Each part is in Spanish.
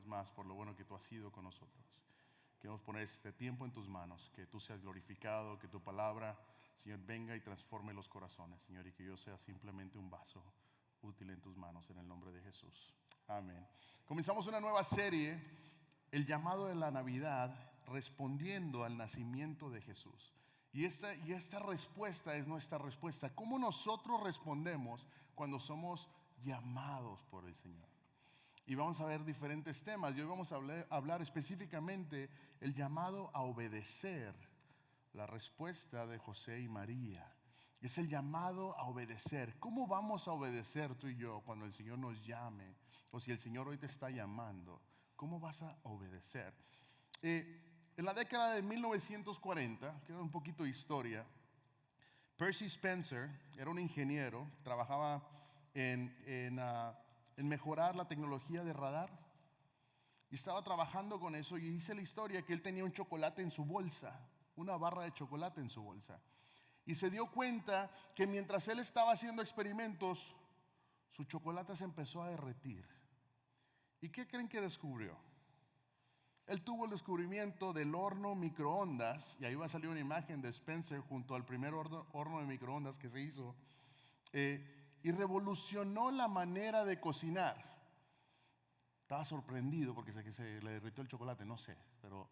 más por lo bueno que tú has sido con nosotros. Queremos poner este tiempo en tus manos, que tú seas glorificado, que tu palabra, Señor, venga y transforme los corazones, Señor, y que yo sea simplemente un vaso útil en tus manos, en el nombre de Jesús. Amén. Comenzamos una nueva serie, el llamado de la Navidad, respondiendo al nacimiento de Jesús. Y esta respuesta es nuestra respuesta. ¿Cómo nosotros respondemos cuando somos llamados por el Señor? Y vamos a ver diferentes temas. Y hoy vamos a hablar específicamente el llamado a obedecer, la respuesta de José y María. Es el llamado a obedecer. ¿Cómo vamos a obedecer tú y yo cuando el Señor nos llame? O si el Señor hoy te está llamando, ¿cómo vas a obedecer? En la década de 1940, quiero un poquito de historia, Percy Spencer era un ingeniero, trabajaba en mejorar la tecnología de radar y estaba trabajando con eso, y dice la historia que él tenía un chocolate en su bolsa, una barra de chocolate en su bolsa, y se dio cuenta que mientras él estaba haciendo experimentos, su chocolate se empezó a derretir. ¿Y qué creen que descubrió? Él tuvo el descubrimiento del horno microondas, y ahí va a salir una imagen de Spencer junto al primer horno de microondas que se hizo, y revolucionó la manera de cocinar. Estaba sorprendido porque se le derritió el chocolate, no sé, pero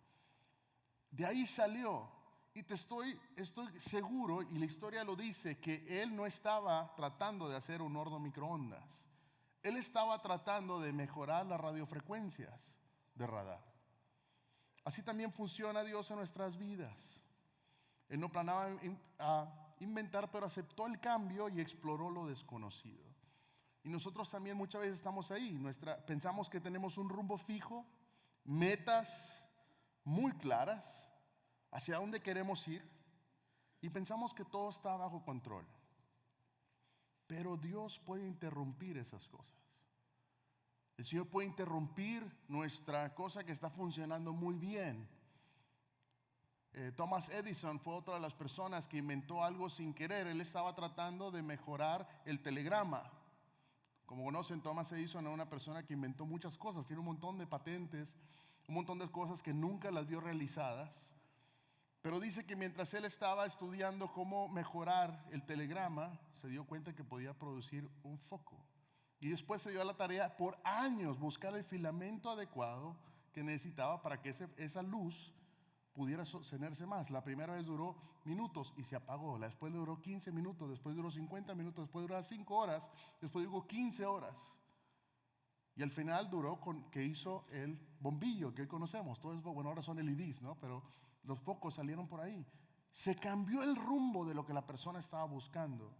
de ahí salió. Y estoy seguro, y la historia lo dice, que él no estaba tratando de hacer un horno microondas. Él estaba tratando de mejorar las radiofrecuencias de radar. Así también funciona Dios en nuestras vidas. Él no planeaba inventar, pero aceptó el cambio y exploró lo desconocido. Y nosotros también muchas veces estamos ahí. Pensamos que tenemos un rumbo fijo, metas muy claras, hacia dónde queremos ir, y pensamos que todo está bajo control. Pero Dios puede interrumpir esas cosas. El Señor puede interrumpir nuestra cosa que está funcionando muy bien. Thomas Edison fue otra de las personas que inventó algo sin querer. Él estaba tratando de mejorar el telegrama. Como conocen, Thomas Edison era una persona que inventó muchas cosas. Tiene un montón de patentes, un montón de cosas que nunca las vio realizadas. Pero dice que mientras él estaba estudiando cómo mejorar el telegrama, se dio cuenta que podía producir un foco. Y después se dio a la tarea por años buscar el filamento adecuado que necesitaba para que esa luz pudiera sostenerse más. La primera vez duró minutos y se apagó. Después duró 15 minutos, después duró 50 minutos, después duró 5 horas, después duró 15 horas. Y al final duró que hizo el bombillo que hoy conocemos. Todo eso, bueno, ahora son LEDs, ¿no? Pero los focos salieron por ahí. Se cambió el rumbo de lo que la persona estaba buscando.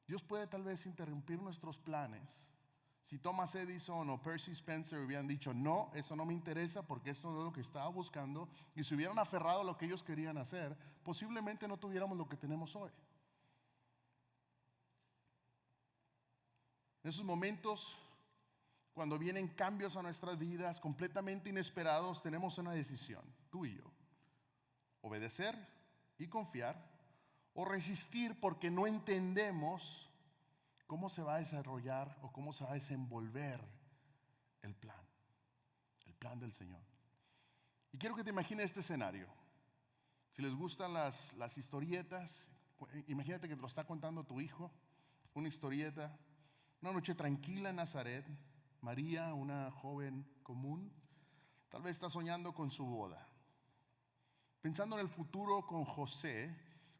Dios puede tal vez interrumpir nuestros planes. Si Thomas Edison o Percy Spencer hubieran dicho, no, eso no me interesa porque esto no es lo que estaba buscando, y se hubieran aferrado a lo que ellos querían hacer, posiblemente no tuviéramos lo que tenemos hoy. En esos momentos, cuando vienen cambios a nuestras vidas completamente inesperados, tenemos una decisión, tú y yo: obedecer y confiar, o resistir porque no entendemos cómo se va a desarrollar o cómo se va a desenvolver el plan del Señor. Y quiero que te imagines este escenario. Si les gustan las historietas, imagínate que te lo está contando tu hijo, una historieta. Una noche tranquila en Nazaret, María, una joven común, tal vez está soñando con su boda, pensando en el futuro con José,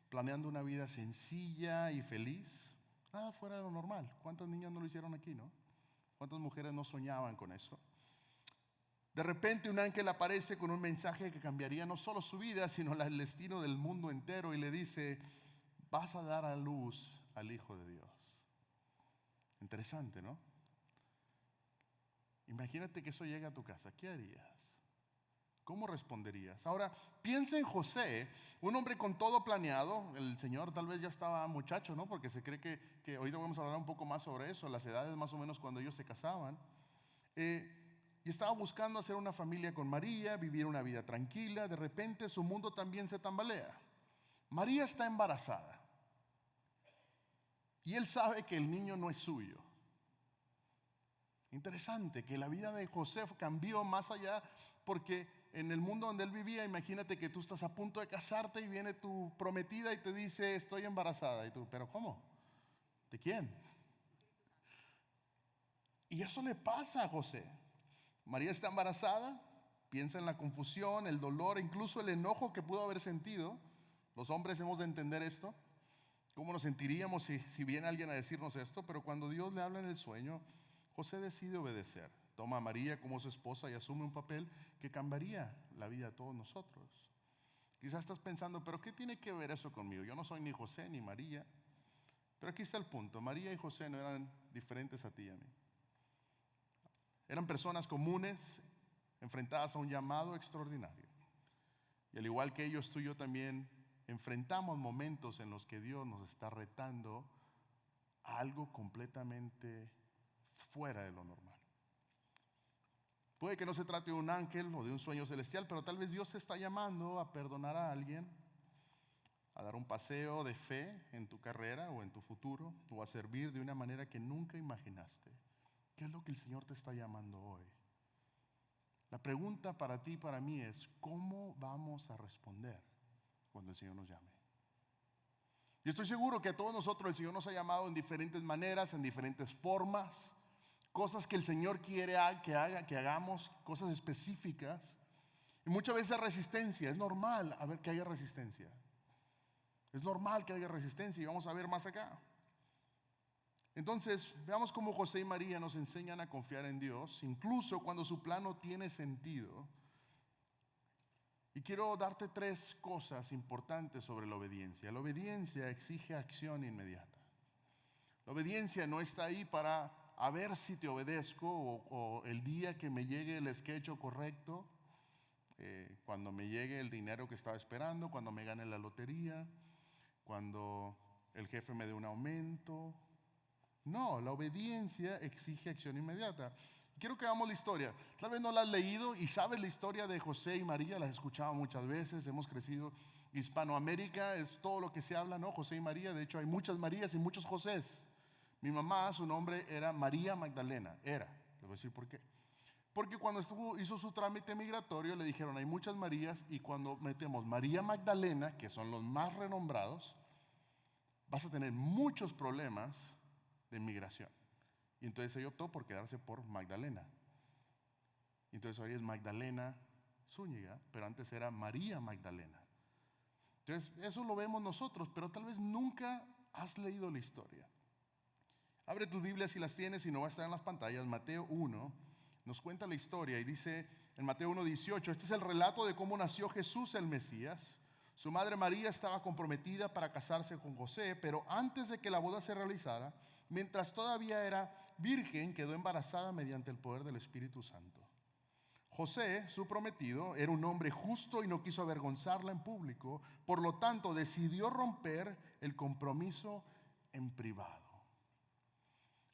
planeando una vida sencilla y feliz, nada fuera de lo normal. ¿Cuántas niñas no lo hicieron aquí, no? ¿Cuántas mujeres no soñaban con eso? De repente un ángel aparece con un mensaje que cambiaría no solo su vida, sino el destino del mundo entero, y le dice: vas a dar a luz al Hijo de Dios. Interesante, ¿no? Imagínate que eso llega a tu casa. ¿Qué harías? ¿Cómo responderías? Ahora, piensa en José, un hombre con todo planeado. El Señor tal vez ya estaba muchacho, ¿no? Porque se cree que ahorita vamos a hablar un poco más sobre eso, las edades más o menos cuando ellos se casaban. Y estaba buscando hacer una familia con María, vivir una vida tranquila. De repente su mundo también se tambalea. María está embarazada. Y él sabe que el niño no es suyo. Interesante que la vida de José cambió más allá, porque en el mundo donde él vivía, imagínate que tú estás a punto de casarte y viene tu prometida y te dice, estoy embarazada. Y tú, ¿pero cómo? ¿De quién? Y eso le pasa a José. María está embarazada, piensa en la confusión, el dolor, incluso el enojo que pudo haber sentido. Los hombres hemos de entender esto. ¿Cómo nos sentiríamos si viene alguien a decirnos esto? Pero cuando Dios le habla en el sueño, José decide obedecer. Toma a María como su esposa y asume un papel que cambiaría la vida de todos nosotros. Quizás estás pensando, ¿pero qué tiene que ver eso conmigo? Yo no soy ni José ni María. Pero aquí está el punto. María y José no eran diferentes a ti y a mí. Eran personas comunes, enfrentadas a un llamado extraordinario. Y al igual que ellos, tú y yo también enfrentamos momentos en los que Dios nos está retando a algo completamente fuera de lo normal. Puede que no se trate de un ángel o de un sueño celestial, pero tal vez Dios te está llamando a perdonar a alguien, a dar un paseo de fe en tu carrera o en tu futuro, o a servir de una manera que nunca imaginaste. ¿Qué es lo que el Señor te está llamando hoy? La pregunta para ti y para mí es, ¿cómo vamos a responder cuando el Señor nos llame? Yo estoy seguro que a todos nosotros el Señor nos ha llamado en diferentes maneras, en diferentes formas, cosas que el Señor quiere que hagamos, cosas específicas. Y muchas veces resistencia, es normal que haya resistencia. Es normal que haya resistencia y vamos a ver más acá. Entonces, veamos cómo José y María nos enseñan a confiar en Dios, incluso cuando su plan no tiene sentido. Y quiero darte 3 cosas importantes sobre la obediencia. La obediencia exige acción inmediata. La obediencia no está ahí para a ver si te obedezco o el día que me llegue el sketch correcto, cuando me llegue el dinero que estaba esperando, cuando me gane la lotería, cuando el jefe me dé un aumento. No, la obediencia exige acción inmediata. Quiero que veamos la historia. Tal vez no la has leído y sabes la historia de José y María, la has escuchado muchas veces, hemos crecido. Hispanoamérica es todo lo que se habla, ¿no? José y María, de hecho hay muchas Marías y muchos Josés. Mi mamá, su nombre era María Magdalena, les voy a decir por qué. Porque cuando hizo su trámite migratorio le dijeron hay muchas Marías y cuando metemos María Magdalena, que son los más renombrados, vas a tener muchos problemas de migración. Y entonces ella optó por quedarse por Magdalena. Y entonces hoy es Magdalena Zúñiga, pero antes era María Magdalena. Entonces eso lo vemos nosotros, pero tal vez nunca has leído la historia. Abre tus Biblias si las tienes y no va a estar en las pantallas. Mateo 1 nos cuenta la historia y dice en Mateo 1:18, este es el relato de cómo nació Jesús el Mesías. Su madre María estaba comprometida para casarse con José, pero antes de que la boda se realizara, mientras todavía era virgen, quedó embarazada mediante el poder del Espíritu Santo. José, su prometido, era un hombre justo y no quiso avergonzarla en público, por lo tanto decidió romper el compromiso en privado.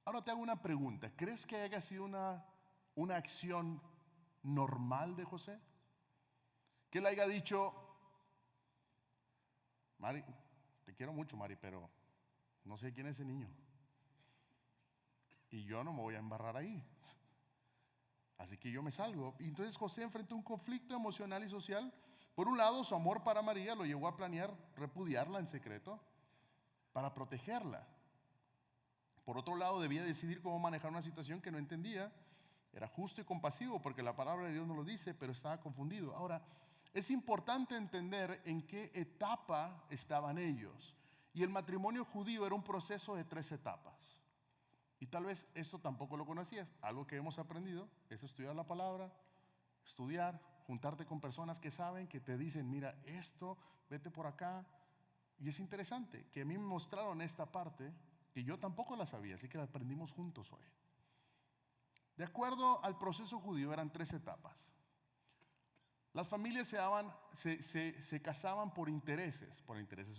Ahora te hago una pregunta, ¿crees que haya sido una acción normal de José? Que él haya dicho, Mari, te quiero mucho, Mari, pero no sé quién es ese niño. Y yo no me voy a embarrar ahí. Así que yo me salgo. Y entonces José enfrentó un conflicto emocional y social. Por un lado, su amor para María lo llevó a planear repudiarla en secreto para protegerla. Por otro lado, debía decidir cómo manejar una situación que no entendía. Era justo y compasivo porque la palabra de Dios no lo dice, pero estaba confundido. Ahora, es importante entender en qué etapa estaban ellos. Y el matrimonio judío era un proceso de 3 etapas. Y tal vez esto tampoco lo conocías. Algo que hemos aprendido es estudiar la palabra, estudiar, juntarte con personas que saben, que te dicen, mira esto, vete por acá. Y es interesante que a mí me mostraron esta parte que yo tampoco la sabía, así que la aprendimos juntos hoy. De acuerdo al proceso judío eran 3 etapas. Las familias se casaban por intereses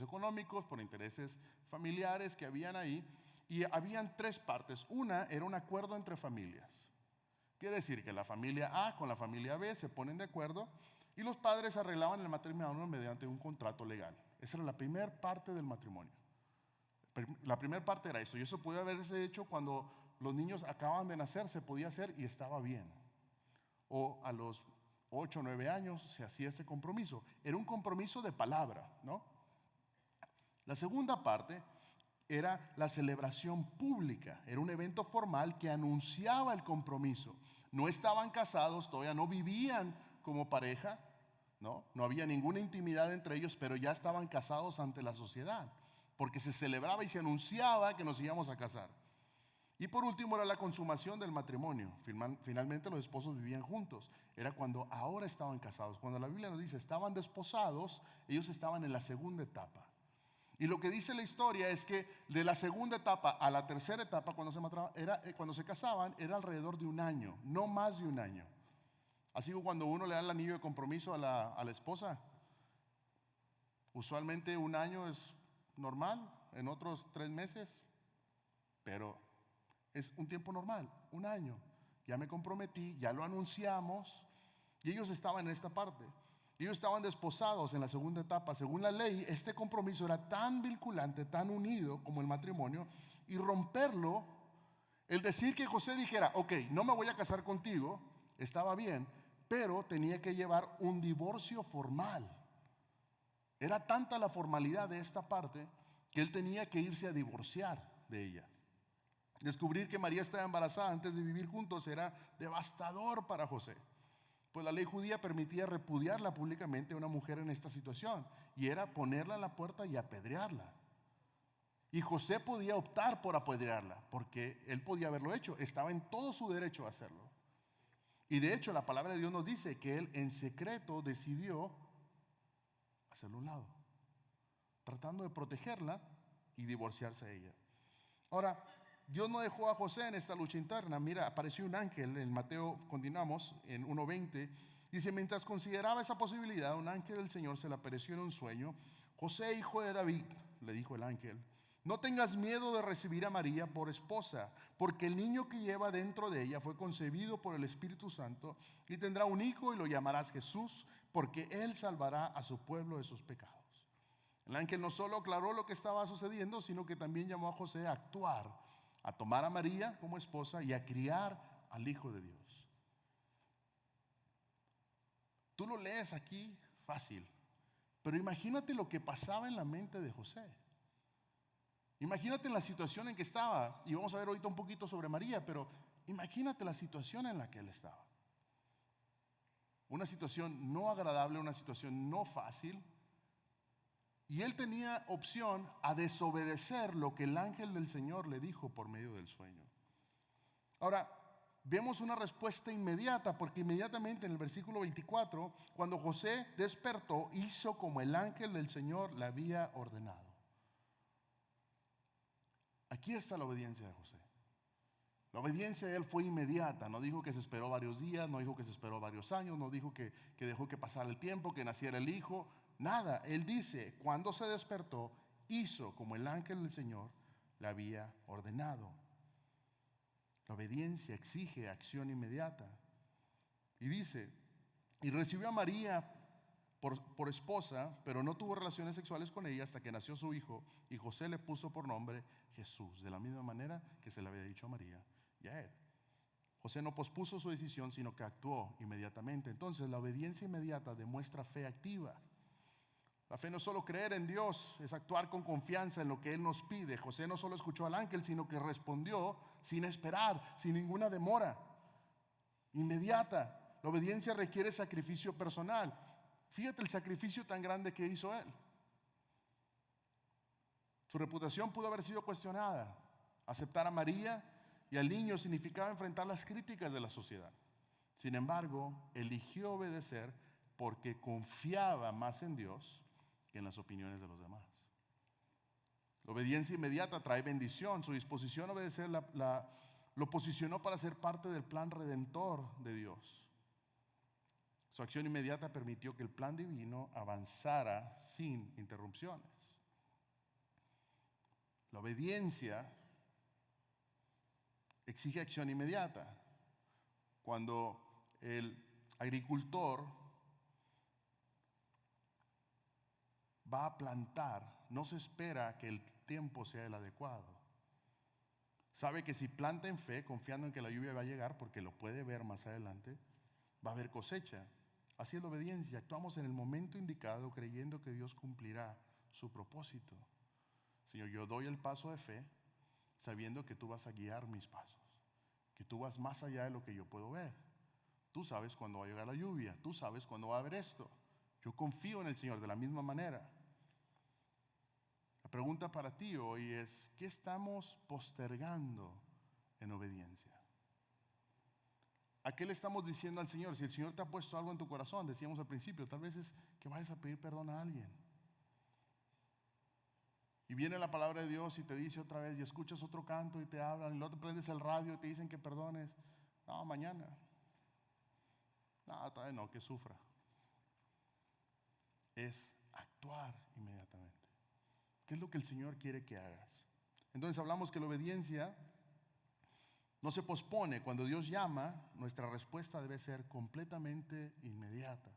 económicos, por intereses familiares que habían ahí. Y habían 3 partes. Una era un acuerdo entre familias. Quiere decir que la familia A con la familia B se ponen de acuerdo y los padres arreglaban el matrimonio mediante un contrato legal. Esa era la primera parte del matrimonio. La primera parte era esto. Y eso puede haberse hecho cuando los niños acaban de nacer se podía hacer y estaba bien. O a los 8 o 9 años se hacía este compromiso. Era un compromiso de palabra, ¿no? La segunda parte era la celebración pública. Era un evento formal que anunciaba el compromiso. No estaban casados, todavía no vivían como pareja, ¿no? No había ninguna intimidad entre ellos, pero ya estaban casados ante la sociedad, porque se celebraba y se anunciaba que nos íbamos a casar. Y por último era la consumación del matrimonio. Finalmente los esposos vivían juntos. Era cuando ahora estaban casados. Cuando la Biblia nos dice estaban desposados, ellos estaban en la segunda etapa. Y lo que dice la historia es que de la segunda etapa a la tercera etapa, cuando se casaban, era alrededor de un año, no más de un año. Así que cuando uno le da el anillo de compromiso a la esposa, usualmente un año es normal, en otros 3 meses, pero es un tiempo normal, un año. Ya me comprometí, ya lo anunciamos, y ellos estaban en esta parte. Ellos estaban desposados en la segunda etapa. Según la ley, este compromiso era tan vinculante, tan unido como el matrimonio, y romperlo, el decir que José dijera, ok, no me voy a casar contigo, estaba bien, pero tenía que llevar un divorcio formal. Era tanta la formalidad de esta parte que él tenía que irse a divorciar de ella. Descubrir que María estaba embarazada antes de vivir juntos era devastador para José, pues la ley judía permitía repudiarla públicamente a una mujer en esta situación, y era ponerla en la puerta y apedrearla. Y José podía optar por apedrearla, porque él podía haberlo hecho, estaba en todo su derecho a hacerlo. Y de hecho la palabra de Dios nos dice que él en secreto decidió hacerlo a un lado, tratando de protegerla y divorciarse de ella. Ahora, Dios no dejó a José en esta lucha interna. Mira, apareció un ángel en Mateo, continuamos, en 1:20. Dice, mientras consideraba esa posibilidad, un ángel del Señor se le apareció en un sueño. José, hijo de David, le dijo el ángel, no tengas miedo de recibir a María por esposa, porque el niño que lleva dentro de ella fue concebido por el Espíritu Santo y tendrá un hijo y lo llamarás Jesús, porque él salvará a su pueblo de sus pecados. El ángel no solo aclaró lo que estaba sucediendo, sino que también llamó a José a actuar, a tomar a María como esposa y a criar al Hijo de Dios. Tú lo lees aquí fácil, pero imagínate lo que pasaba en la mente de José. Imagínate la situación en que estaba, y vamos a ver ahorita un poquito sobre María, pero imagínate la situación en la que él estaba. Una situación no agradable, una situación no fácil. Y él tenía opción a desobedecer lo que el ángel del Señor le dijo por medio del sueño. Ahora, vemos una respuesta inmediata, porque inmediatamente en el versículo 24, cuando José despertó, hizo como el ángel del Señor le había ordenado. Aquí está la obediencia de José. La obediencia de él fue inmediata. No dijo que se esperó varios días, no dijo que se esperó varios años, no dijo que dejó que pasara el tiempo, que naciera el hijo. Nada, él dice, cuando se despertó, hizo como el ángel del Señor le había ordenado. La obediencia exige acción inmediata. Y dice, y recibió a María por esposa, pero no tuvo relaciones sexuales con ella hasta que nació su hijo, y José le puso por nombre Jesús, de la misma manera que se le había dicho a María y a él. José no pospuso su decisión, sino que actuó inmediatamente. Entonces, la obediencia inmediata demuestra fe activa. La fe no es solo creer en Dios, es actuar con confianza en lo que Él nos pide. José no solo escuchó al ángel, sino que respondió sin esperar, sin ninguna demora, inmediata. La obediencia requiere sacrificio personal. Fíjate el sacrificio tan grande que hizo él. Su reputación pudo haber sido cuestionada. Aceptar a María y al niño significaba enfrentar las críticas de la sociedad. Sin embargo, eligió obedecer porque confiaba más en Dios que en las opiniones de los demás. La obediencia inmediata trae bendición. Su disposición a obedecer lo posicionó para ser parte del plan redentor de Dios. Su acción inmediata permitió que el plan divino avanzara sin interrupciones. La obediencia exige acción inmediata. Cuando el agricultor va a plantar, no se espera que el tiempo sea el adecuado. Sabe que si planta en fe, confiando en que la lluvia va a llegar, porque lo puede ver más adelante, va a haber cosecha. Así es la obediencia. Actuamos en el momento indicado creyendo que Dios cumplirá su propósito. Señor, yo doy el paso de fe sabiendo que tú vas a guiar mis pasos, que tú vas más allá de lo que yo puedo ver. Tú sabes cuándo va a llegar la lluvia, tú sabes cuándo va a haber esto. Yo confío en el Señor de la misma manera. La pregunta para ti hoy es, ¿qué estamos postergando en obediencia? ¿A qué le estamos diciendo al Señor? Si el Señor te ha puesto algo en tu corazón, decíamos al principio, tal vez es que vayas a pedir perdón a alguien. Y viene la palabra de Dios y te dice otra vez, y escuchas otro canto y te hablan, y luego te prendes el radio y te dicen que perdones. No, mañana. No, todavía no, que sufra. Es actuar inmediatamente. ¿Qué es lo que el Señor quiere que hagas? Entonces hablamos que la obediencia no se pospone. Cuando Dios llama, nuestra respuesta debe ser completamente inmediata.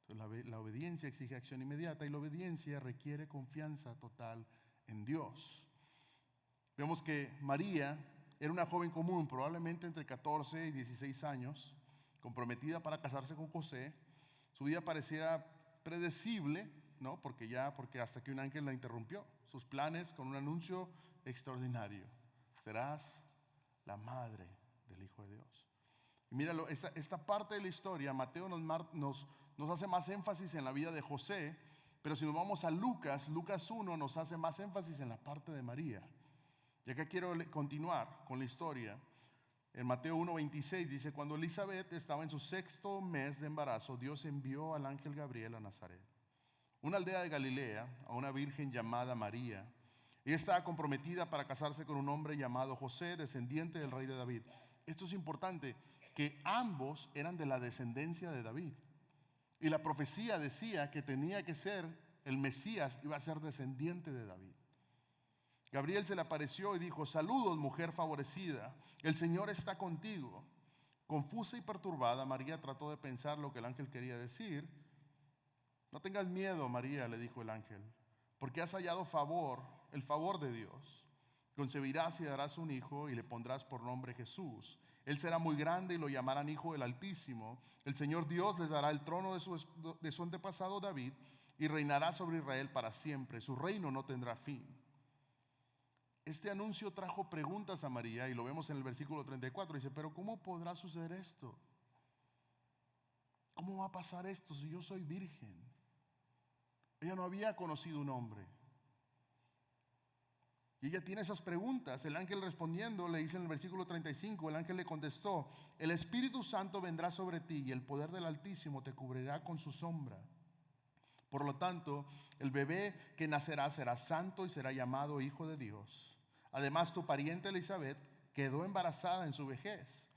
Entonces, la obediencia exige acción inmediata y la obediencia requiere confianza total en Dios. Vemos que María era una joven común, probablemente entre 14 y 16 años, comprometida para casarse con José. Su vida pareciera predecible, ¿no? Porque hasta que un ángel la interrumpió sus planes con un anuncio extraordinario: serás la madre del Hijo de Dios. Y míralo, esta parte de la historia, Mateo nos hace más énfasis en la vida de José, pero si nos vamos a Lucas 1 nos hace más énfasis en la parte de María. Y acá quiero continuar con la historia. En Mateo 1:26 dice, cuando Elizabeth estaba en su 6º mes de embarazo, Dios envió al ángel Gabriel a Nazaret, una aldea de Galilea, a una virgen llamada María. Ella estaba comprometida para casarse con un hombre llamado José, descendiente del rey de David. Esto es importante, que ambos eran de la descendencia de David. Y la profecía decía que tenía que ser el Mesías, iba a ser descendiente de David. Gabriel se le apareció y dijo, saludos, mujer favorecida, el Señor está contigo. Confusa y perturbada, María trató de pensar lo que el ángel quería decir. No tengas miedo, María, le dijo el ángel, porque has hallado el favor de Dios. Concebirás y darás un hijo y le pondrás por nombre Jesús. Él será muy grande y lo llamarán Hijo del Altísimo. El Señor Dios les dará el trono de su antepasado David y reinará sobre Israel para siempre. Su reino no tendrá fin. Este anuncio trajo preguntas a María y lo vemos en el versículo 34. Dice, pero ¿cómo podrá suceder esto? ¿Cómo va a pasar esto si yo soy virgen? Ella no había conocido un hombre. Y ella tiene esas preguntas. El ángel respondiendo le dice en el versículo 35, el ángel le contestó, el Espíritu Santo vendrá sobre ti y el poder del Altísimo te cubrirá con su sombra. Por lo tanto, el bebé que nacerá será santo y será llamado Hijo de Dios. Además, tu pariente Elizabeth quedó embarazada en su vejez.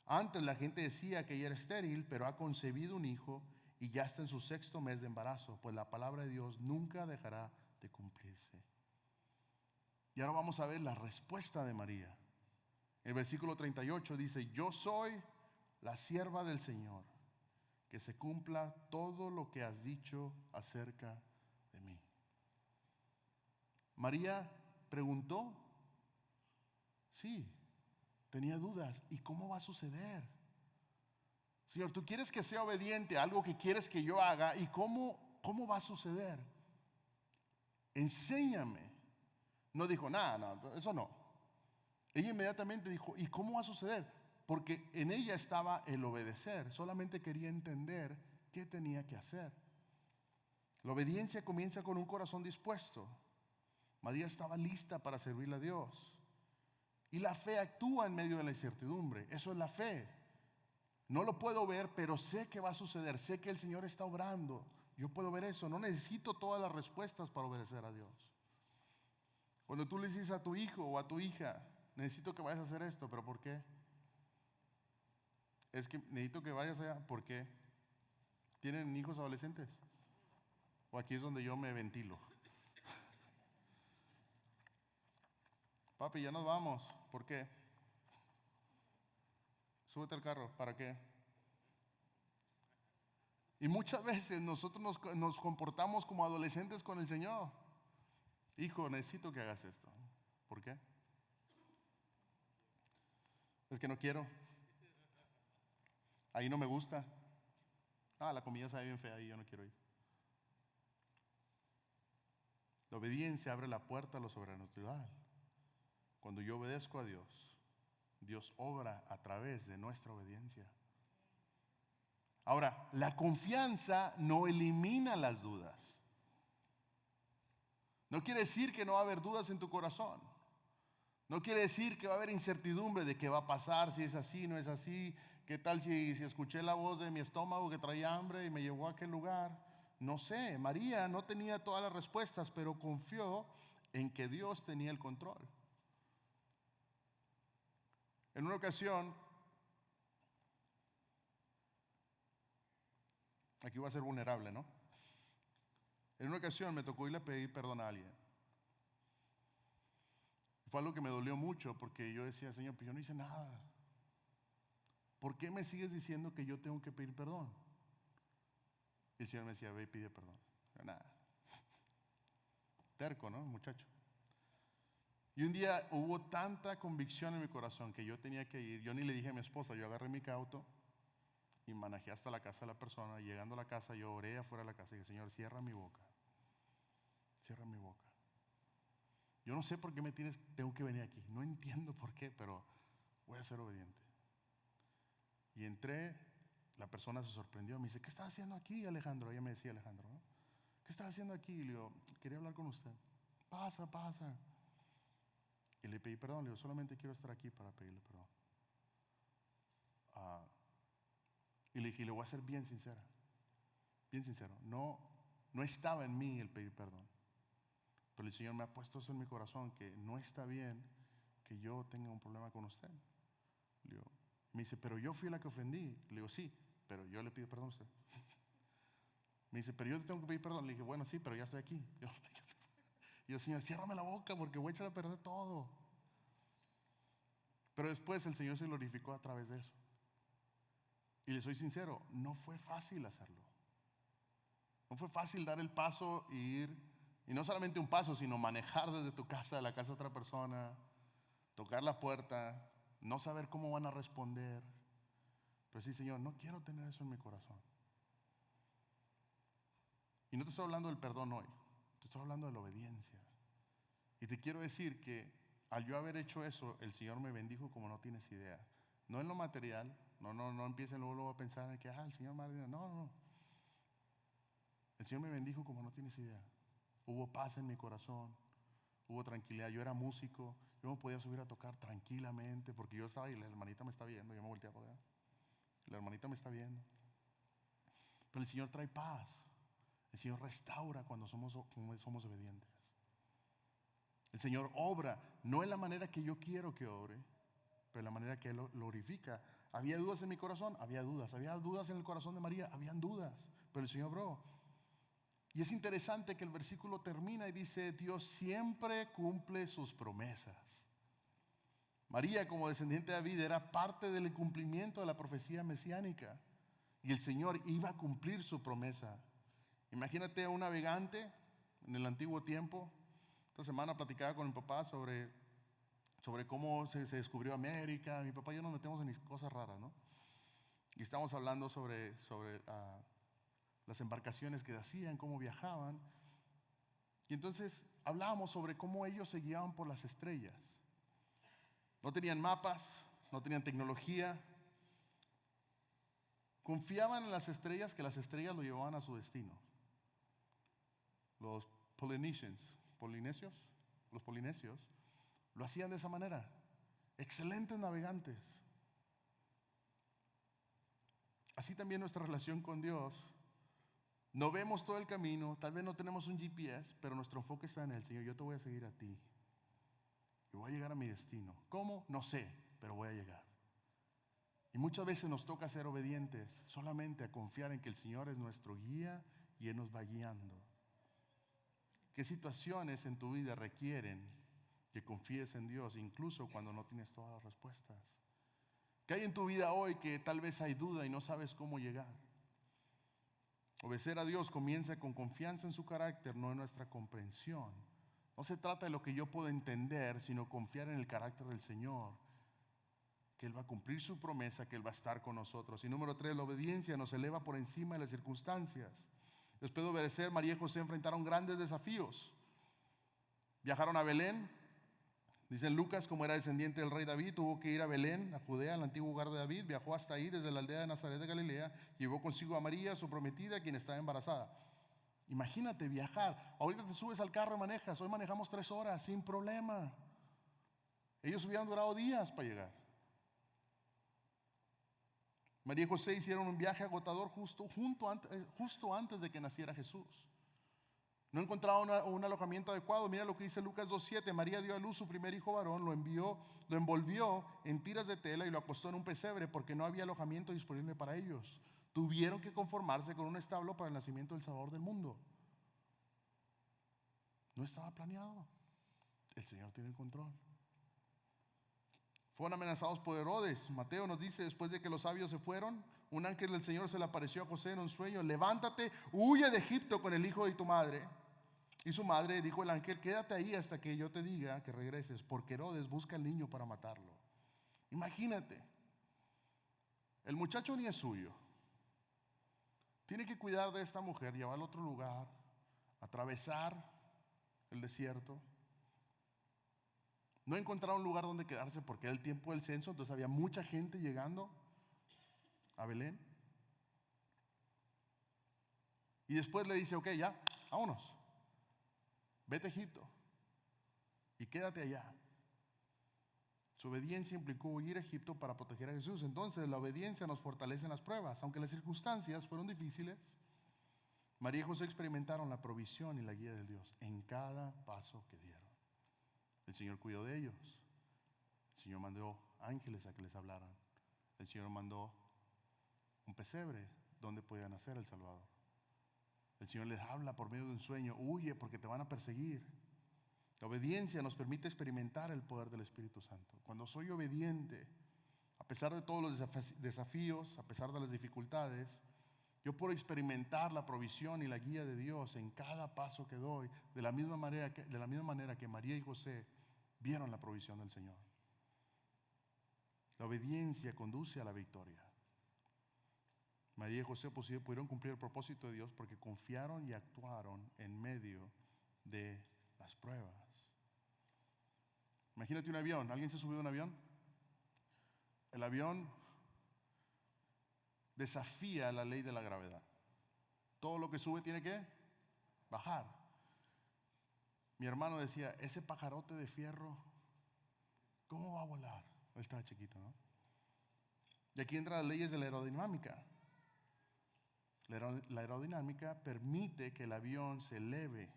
Antes la gente decía que ella era estéril, pero ha concebido un hijo y ya está en su 6º mes de embarazo, pues la palabra de Dios nunca dejará de cumplirse. Y ahora vamos a ver la respuesta de María. El versículo 38 dice, yo soy la sierva del Señor, que se cumpla todo lo que has dicho acerca de mí. María preguntó, sí, tenía dudas, ¿y cómo va a suceder? Señor, tú quieres que sea obediente a algo que quieres que yo haga, ¿y cómo va a suceder? Enséñame. No dijo, nada, eso no. Ella inmediatamente dijo, ¿y cómo va a suceder? Porque en ella estaba el obedecer. Solamente quería entender qué tenía que hacer. La obediencia comienza con un corazón dispuesto. María estaba lista para servirle a Dios. Y la fe actúa en medio de la incertidumbre. Eso es la fe. No lo puedo ver, pero sé que va a suceder. Sé que el Señor está obrando. Yo puedo ver eso. No necesito todas las respuestas para obedecer a Dios. Cuando tú le dices a tu hijo o a tu hija, necesito que vayas a hacer esto, ¿pero por qué? Es que necesito que vayas allá, ¿por qué? ¿Tienen hijos adolescentes? O aquí es donde yo me ventilo. Papi, ya nos vamos, ¿por qué? Súbete al carro, ¿para qué? Y muchas veces nosotros nos comportamos como adolescentes con el Señor. Hijo, necesito que hagas esto. ¿Por qué? Es que no quiero. Ahí no me gusta. La comida sabe bien fea y yo no quiero ir. La obediencia abre la puerta a lo sobrenatural. Cuando yo obedezco a Dios, Dios obra a través de nuestra obediencia. Ahora, la confianza no elimina las dudas. No quiere decir que no va a haber dudas en tu corazón. No quiere decir que va a haber incertidumbre de qué va a pasar, si es así, no es así. ¿Qué tal si escuché la voz de mi estómago que traía hambre y me llevó a aquel lugar? No sé, María no tenía todas las respuestas, pero confió en que Dios tenía el control. En una ocasión, aquí voy a ser vulnerable, ¿no? En una ocasión me tocó irle a pedir perdón a alguien. Fue algo que me dolió mucho porque yo decía, Señor, pues yo no hice nada. ¿Por qué me sigues diciendo que yo tengo que pedir perdón? Y el Señor me decía, ve y pide perdón. Nada. Terco, ¿no? Muchacho. Y un día hubo tanta convicción en mi corazón que yo tenía que ir. Yo ni le dije a mi esposa, yo agarré mi auto y manejé hasta la casa de la persona. Y llegando a la casa, yo oré afuera de la casa y dije, Señor, cierra mi boca. Cierra mi boca. Yo no sé por qué tengo que venir aquí. No entiendo por qué, pero voy a ser obediente. Y entré, la persona se sorprendió. Me dice, ¿qué estás haciendo aquí, Alejandro? Ella me decía, Alejandro, ¿no? ¿Qué estás haciendo aquí? Y le digo, quería hablar con usted. Pasa. Y le pedí perdón. Le digo, solamente quiero estar aquí para pedirle perdón. Y le dije, le voy a ser bien sincera. Bien sincero. No estaba en mí el pedir perdón. Pero el Señor me ha puesto eso en mi corazón, que no está bien que yo tenga un problema con usted. Le digo, me dice, pero yo fui la que ofendí. Le digo, sí, pero yo le pido perdón a usted. Me dice, pero yo te tengo que pedir perdón. Le dije, bueno, sí, pero ya estoy aquí. Yo, Señor, ciérrame la boca porque voy a echar a perder todo. Pero después el Señor se glorificó a través de eso. Y le soy sincero, no fue fácil hacerlo. No fue fácil dar el paso e ir. Y no solamente un paso, sino manejar desde tu casa a la casa de otra persona, tocar la puerta, no saber cómo van a responder. Pero sí, Señor, no quiero tener eso en mi corazón. Y no te estoy hablando del perdón hoy, te estoy hablando de la obediencia. Y te quiero decir que al yo haber hecho eso, el Señor me bendijo como no tienes idea. No en lo material, no empiecen luego a pensar en que, el Señor me ha bendicho. No. El Señor me bendijo como no tienes idea. Hubo paz en mi corazón, hubo tranquilidad. Yo era músico, yo me podía subir a tocar tranquilamente porque yo estaba y la hermanita me está viendo. Yo me volteé por allá. La hermanita me está viendo. Pero el Señor trae paz. El Señor restaura cuando somos obedientes. El Señor obra, no en la manera que yo quiero que obre, pero en la manera que Él lo glorifica. Había dudas en mi corazón, había dudas en el corazón de María, habían dudas, pero el Señor obró. Y es interesante que el versículo termina y dice, Dios siempre cumple sus promesas. María, como descendiente de David, era parte del cumplimiento de la profecía mesiánica. Y el Señor iba a cumplir su promesa. Imagínate a un navegante en el antiguo tiempo. Esta semana platicaba con mi papá sobre cómo se descubrió América. Mi papá y yo nos metemos en cosas raras, ¿no? Y estamos hablando sobre las embarcaciones que hacían, cómo viajaban. Y entonces hablábamos sobre cómo ellos se guiaban por las estrellas. No tenían mapas, no tenían tecnología. Confiaban en las estrellas, que las estrellas lo llevaban a su destino. Los polinesios lo hacían de esa manera. Excelentes navegantes. Así también nuestra relación con Dios. No vemos todo el camino, tal vez no tenemos un GPS, pero nuestro enfoque está en Él. Señor, yo te voy a seguir a ti. Y voy a llegar a mi destino. ¿Cómo? No sé, pero voy a llegar. Y muchas veces nos toca ser obedientes, solamente a confiar en que el Señor es nuestro guía y Él nos va guiando. ¿Qué situaciones en tu vida requieren que confíes en Dios, incluso cuando no tienes todas las respuestas? ¿Qué hay en tu vida hoy que tal vez hay duda y no sabes cómo llegar? Obedecer a Dios comienza con confianza en su carácter, no en nuestra comprensión. No se trata de lo que yo puedo entender, sino confiar en el carácter del Señor. que Él va a cumplir su promesa, que Él va a estar con nosotros. Y número 3, la obediencia nos eleva por encima de las circunstancias. Después de obedecer, María y José enfrentaron grandes desafíos. Viajaron a Belén. Dice Lucas, como era descendiente del rey David, tuvo que ir a Belén, a Judea, al antiguo hogar de David. Viajó hasta ahí desde la aldea de Nazaret de Galilea. Llevó consigo a María, su prometida, quien estaba embarazada. Imagínate viajar. Ahorita te subes al carro y manejas. Hoy manejamos 3 horas sin problema. Ellos hubieran durado días para llegar. María y José hicieron un viaje agotador justo antes de que naciera Jesús. No encontraron un alojamiento adecuado. Mira lo que dice Lucas 2:7. María dio a luz su primer hijo varón, lo envolvió en tiras de tela y lo acostó en un pesebre porque no había alojamiento disponible para ellos. Tuvieron que conformarse con un establo para el nacimiento del Salvador del mundo. No estaba planeado. El Señor tiene el control. Fueron amenazados por Herodes. Mateo nos dice, después de que los sabios se fueron, un ángel del Señor se le apareció a José en un sueño. Levántate, huye de Egipto con el hijo de tu madre. Y su madre dijo el ángel, quédate ahí hasta que yo te diga que regreses, porque Herodes busca al niño para matarlo. Imagínate, el muchacho ni es suyo. Tiene que cuidar de esta mujer, llevarla a otro lugar, atravesar el desierto. No encontraron un lugar donde quedarse porque era el tiempo del censo, entonces había mucha gente llegando a Belén. Y después le dice, ok, ya, vámonos. Vete a Egipto y quédate allá. Su obediencia implicó ir a Egipto para proteger a Jesús. Entonces la obediencia nos fortalece en las pruebas. Aunque las circunstancias fueron difíciles, María y José experimentaron la provisión y la guía de Dios en cada paso que dieron. El Señor cuidó de ellos. El Señor mandó ángeles a que les hablaran. El Señor mandó un pesebre donde podía nacer el Salvador. El Señor les habla por medio de un sueño. Huye porque te van a perseguir. La obediencia nos permite experimentar el poder del Espíritu Santo. Cuando soy obediente, a pesar de todos los desafíos, a pesar de las dificultades, yo puedo experimentar la provisión y la guía de Dios en cada paso que doy, de la misma manera que María y José vieron la provisión del Señor. La obediencia conduce a la victoria. María y José pudieron cumplir el propósito de Dios porque confiaron y actuaron en medio de las pruebas. Imagínate un avión. ¿Alguien se ha subido a un avión? El avión desafía la ley de la gravedad. Todo lo que sube tiene que bajar. Mi hermano decía, ese pajarote de fierro, ¿cómo va a volar? Él estaba chiquito, ¿no? Y aquí entran las leyes de la aerodinámica. La aerodinámica permite que el avión se eleve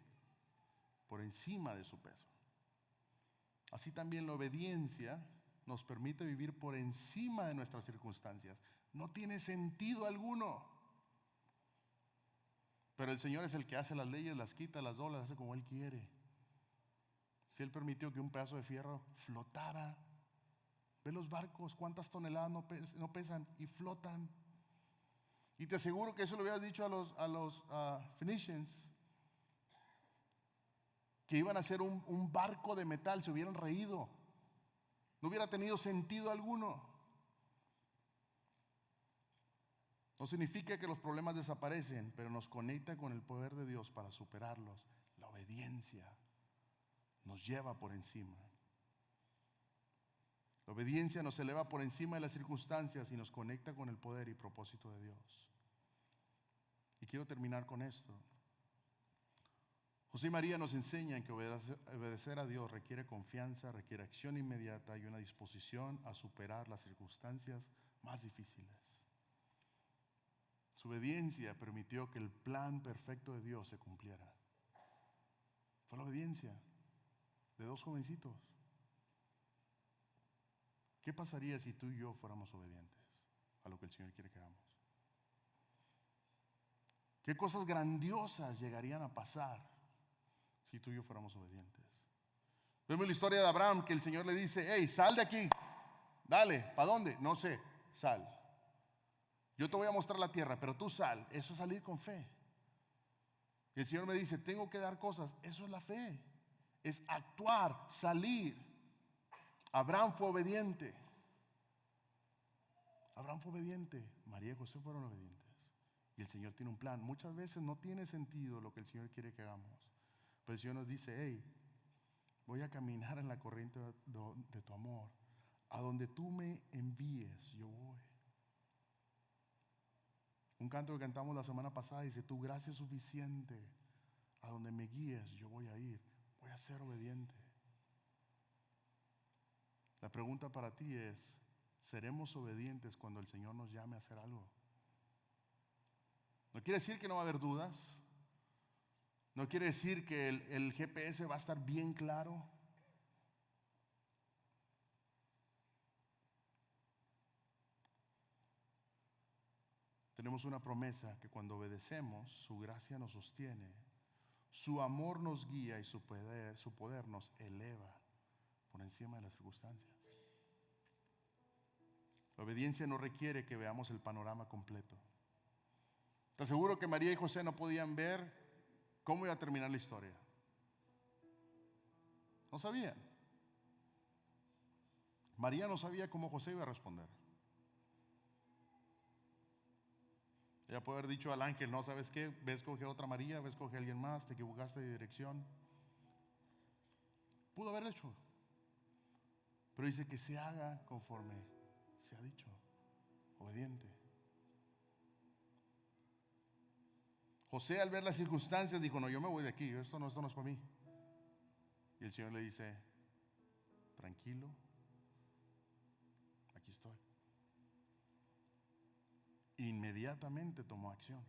por encima de su peso. Así también la obediencia nos permite vivir por encima de nuestras circunstancias. No tiene sentido alguno. Pero el Señor es el que hace las leyes, las quita, las dobla, las hace como Él quiere. Si Él permitió que un pedazo de fierro flotara, ve los barcos, cuántas toneladas no pesan y flotan. Y te aseguro que eso lo hubieras dicho a los Phoenicians, que iban a hacer un barco de metal, se hubieran reído. No hubiera tenido sentido alguno. No significa que los problemas desaparecen, pero nos conecta con el poder de Dios para superarlos. La obediencia nos lleva por encima. La obediencia nos eleva por encima de las circunstancias y nos conecta con el poder y propósito de Dios. Y quiero terminar con esto. José y María nos enseñan que obedecer a Dios requiere confianza, requiere acción inmediata y una disposición a superar las circunstancias más difíciles. Su obediencia permitió que el plan perfecto de Dios se cumpliera. Fue la obediencia de 2 jovencitos. ¿Qué pasaría si tú y yo fuéramos obedientes a lo que el Señor quiere que hagamos? ¿Qué cosas grandiosas llegarían a pasar si tú y yo fuéramos obedientes? Vemos la historia de Abraham, que el Señor le dice, hey, sal de aquí, dale, ¿para dónde? No sé, sal. Yo te voy a mostrar la tierra, pero tú sal. Eso es salir con fe. Y el Señor me dice, tengo que dar cosas. Eso es la fe. Es actuar, salir. Abraham fue obediente. Abraham fue obediente, María y José fueron obedientes. Y el Señor tiene un plan. Muchas veces no tiene sentido lo que el Señor quiere que hagamos. Pero el Señor nos dice, hey, voy a caminar en la corriente de tu amor. A donde tú me envíes, yo voy. Un canto que cantamos la semana pasada dice, tu gracia es suficiente. A donde me guíes, yo voy a ir. Voy a ser obediente. La pregunta para ti es, ¿seremos obedientes cuando el Señor nos llame a hacer algo? No quiere decir que no va a haber dudas. No quiere decir que el GPS va a estar bien claro. Tenemos una promesa que cuando obedecemos, su gracia nos sostiene, su amor nos guía y su poder nos eleva por encima de las circunstancias. La obediencia no requiere que veamos el panorama completo. Te aseguro que María y José no podían ver cómo iba a terminar la historia. No sabían. María no sabía cómo José iba a responder. Ella puede haber dicho al ángel, no, ¿sabes qué? Ves, coge otra María, ves, coge a alguien más, te equivocaste de dirección. Pudo haber hecho. Pero dice que se haga conforme se ha dicho. Obediente. José, al ver las circunstancias, dijo, no, yo me voy de aquí, esto no es para mí. Y el Señor le dice, tranquilo, aquí estoy. Inmediatamente tomó acción.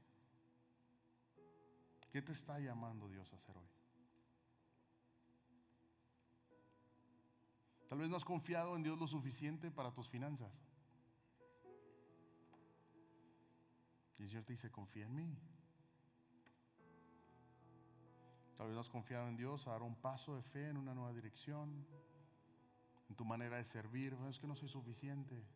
¿Qué te está llamando Dios a hacer hoy? Tal vez no has confiado en Dios lo suficiente para tus finanzas. Y el Señor te dice, confía en mí. Tal vez no has confiado en Dios a dar un paso de fe en una nueva dirección, en tu manera de servir. Bueno, es que no soy suficiente.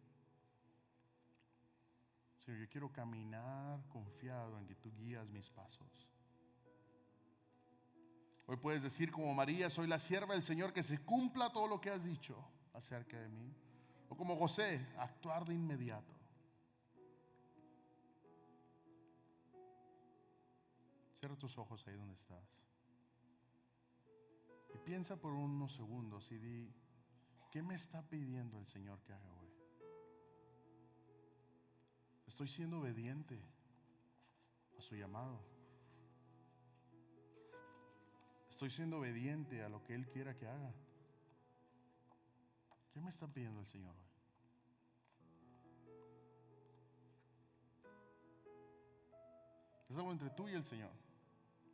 Señor, yo quiero caminar confiado en que tú guías mis pasos. Hoy puedes decir como María, soy la sierva del Señor, que se cumpla todo lo que has dicho acerca de mí. O como José, actuar de inmediato. Cierra tus ojos ahí donde estás. Y piensa por unos segundos y di, ¿qué me está pidiendo el Señor que haga hoy? Estoy siendo obediente a su llamado. Estoy siendo obediente a lo que Él quiera que haga. ¿Qué me está pidiendo el Señor hoy? Es algo entre tú y el Señor.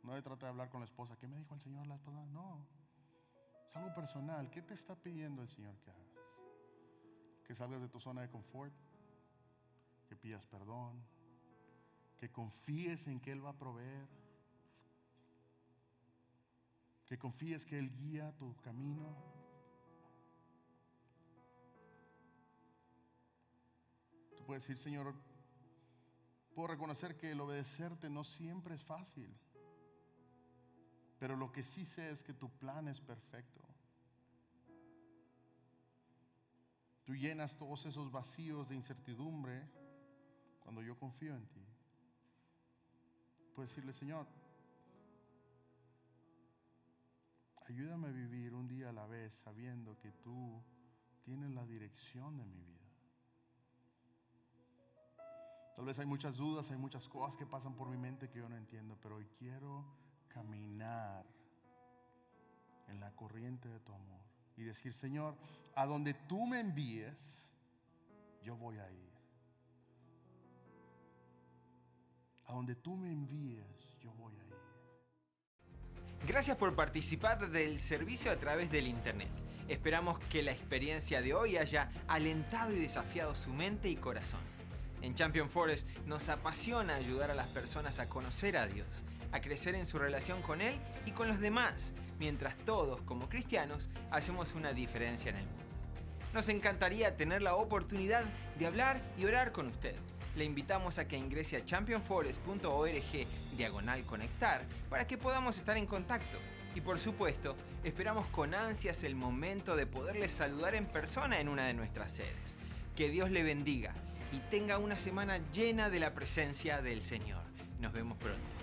No se trata de hablar con la esposa. ¿Qué me dijo el Señor la esposa? No. Es algo personal. ¿Qué te está pidiendo el Señor que hagas? Que salgas de tu zona de confort. Que pidas perdón. Que confíes en que Él va a proveer. Que confíes que Él guía tu camino. Tú puedes decir, Señor, puedo reconocer que el obedecerte no siempre es fácil. Pero lo que sí sé es que tu plan es perfecto. Tú llenas todos esos vacíos de incertidumbre cuando yo confío en ti. Puedes decirle, Señor, ayúdame a vivir un día a la vez sabiendo que tú tienes la dirección de mi vida. Tal vez hay muchas dudas, hay muchas cosas que pasan por mi mente que yo no entiendo, pero hoy quiero caminar en la corriente de tu amor y decir, Señor, a donde tú me envíes, yo voy a ir. A donde tú me envíes, yo voy a ir. Gracias por participar del servicio a través del internet. Esperamos que la experiencia de hoy haya alentado y desafiado su mente y corazón. En Champion Forest nos apasiona ayudar a las personas a conocer a Dios, a crecer en su relación con Él y con los demás, mientras todos, como cristianos, hacemos una diferencia en el mundo. Nos encantaría tener la oportunidad de hablar y orar con usted. Le invitamos a que ingrese a championforest.org/conectar para que podamos estar en contacto. Y por supuesto, esperamos con ansias el momento de poderle saludar en persona en una de nuestras sedes. Que Dios le bendiga y tenga una semana llena de la presencia del Señor. Nos vemos pronto.